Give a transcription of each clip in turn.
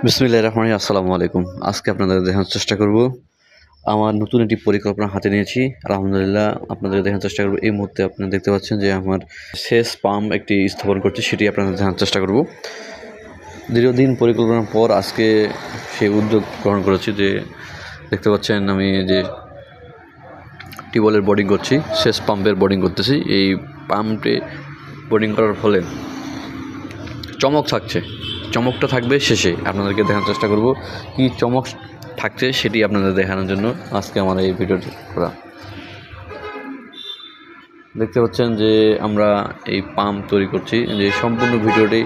বিসমিল্লাহির রহমানির রহিম। আসসালামু আলাইকুম। আজকে আপনাদের দেখানোর চেষ্টা করব আমার নতুন একটি পরিকল্পনা হাতে নিয়েছি। আলহামদুলিল্লাহ আপনাদের দেখানোর চেষ্টা করব। এই মুহূর্তে আপনারা দেখতে পাচ্ছেন যে আমার সেচ পাম্প একটি স্থাপন করছি, সেটি আপনাদের দেখানোর চেষ্টা করব। দীর্ঘদিন পরিকল্পনার পর আজকে সেই উদ্যোগ গ্রহণ করেছি। যে দেখতে পাচ্ছেন আমি যে টিউবওয়েলের বোর্ডিং করছি, সেচ পাম্পের বোর্ডিং করতেছি। এই পাম্পে বোর্ডিং করার ফলে চমকটা থাকবে শেষে। আপনাদেরকে দেখানোর চেষ্টা করব কি চমক থাকছে, সেটি আপনাদের দেখানোর জন্য আজকে আমার এই ভিডিওটি করা। দেখতে পাচ্ছেন যে আমরা এই পাম্প তৈরি করছি। যে সম্পূর্ণ ভিডিওটি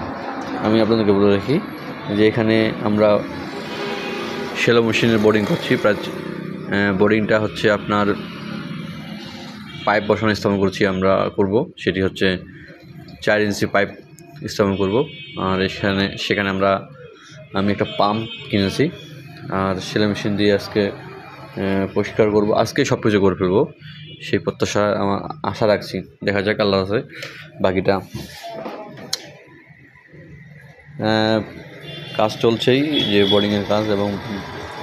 আমি আপনাদেরকে বলে রাখি যে এখানে আমরা শ্যালো মেশিনের বোর্ডিং করছি। প্রায় বোর্ডিংটা হচ্ছে আপনার পাইপ বসানো স্থাপন করব। সেটি হচ্ছে 4 ইঞ্চি পাইপ স্থাপন করব। আর সেখানে আমি একটা পাম্প কিনেছি, আর সেলাই মেশিন দিয়ে আজকে পরিষ্কার করব। আজকে সব কিছু করে ফেলবো, সেই প্রত্যাশা আমার আশা রাখছি। দেখা যাক, আল্লাহ আছে। বাকিটা কাজ চলছেই, যে বোর্ডিংয়ের কাজ এবং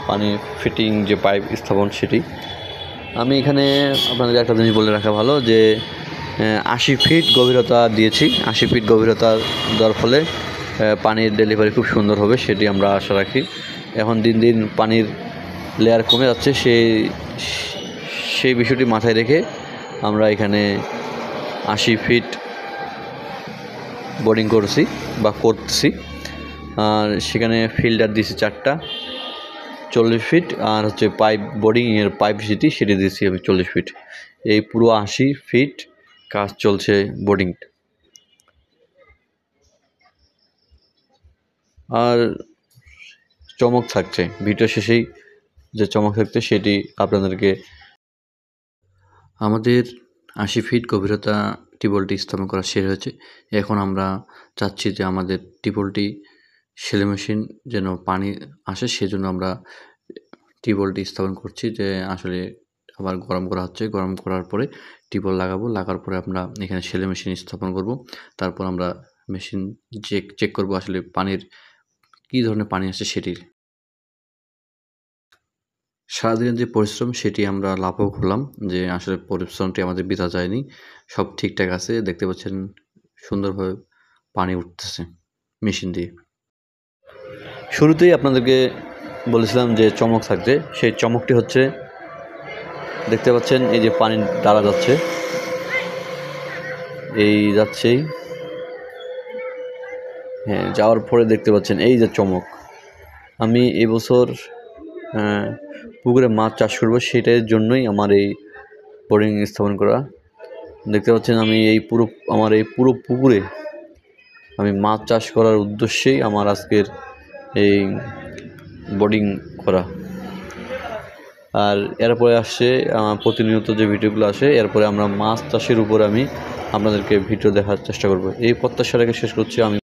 পানি ফিটিং যে পাইপ স্থাপন সেটি। আমি এখানে আপনাদের একটা জিনিস বলে রাখা ভালো যে 80 ফিট গভীরতা দিয়েছি। 80 ফিট গভীরতা দেওয়ার ফলে পানির ডেলিভারি খুব সুন্দর হবে, সেটি আমরা আশা রাখি। এখন দিন দিন পানির লেয়ার কমে যাচ্ছে, সেই বিষয়টি মাথায় রেখে আমরা এখানে 80 ফিট বোর্ডিং করছি। আর সেখানে ফিল্টার দিয়েছি 4টা 40 ফিট, আর হচ্ছে পাইপ বোর্ডিংয়ের পাইপ সেটি দিয়েছি আমি 40 ফিট। এই পুরো 80 ফিট কাজ চলছে বোর্ডিং। আর চমক থাকছে ভিডিও শেষেই, যে চমক থাকছে সেটি আপনাদেরকে। আমাদের 80 ফিট গভীরতা টিউবওয়েলটি স্থাপন করা শেষ হয়েছে। এখন আমরা চাচ্ছি যে আমাদের টিউবওয়েলটি সেলাই মেশিন যেন পানি আসে, সেজন্য আমরা টিউবওয়েলটি স্থাপন করছি। যে আসলে আবার গরম করা হচ্ছে, গরম করার পরে টিউবওয়েল লাগার পরে আমরা এখানে সেলাই মেশিন স্থাপন করব। তারপর আমরা মেশিন চেক করব আসলে পানির কী ধরনের পানি আসছে সেটির। সারাদিনের যে পরিশ্রম সেটি আমরা লাভও করলাম, যে আসলে পরিশ্রমটি আমাদের বৃথা যায়নি, সব ঠিকঠাক আছে। দেখতে পাচ্ছেন সুন্দরভাবে পানি উঠতেছে মেশিন দিয়ে। শুরুতেই আপনাদেরকে বলেছিলাম যে চমক থাকছে, সেই চমকটি হচ্ছে দেখতে পাচ্ছেন এই যে পানি দ্বারা যাচ্ছে, যাচ্ছেই। হ্যাঁ, যাওয়ার পরে দেখতে পাচ্ছেন এই যে চমক। আমি এবছর পুকুরে মাছ চাষ করব, সেটার জন্যই আমার এই বোর্ডিং স্থাপন করা। দেখতে পাচ্ছেন আমি আমার এই পুরো পুকুরে আমি মাছ চাষ করার উদ্দেশ্যেই আমার আজকের এই বোর্ডিং করা। আর এরপরে আসছে প্রতিনিয়ত যে ভিডিওগুলো আসে, এরপরে আমরা মাছ চাষের উপরে আমি আপনাদেরকে ভিডিও দেখার চেষ্টা করব। এই প্রত্যাশা রেখে শেষ করছি আমি।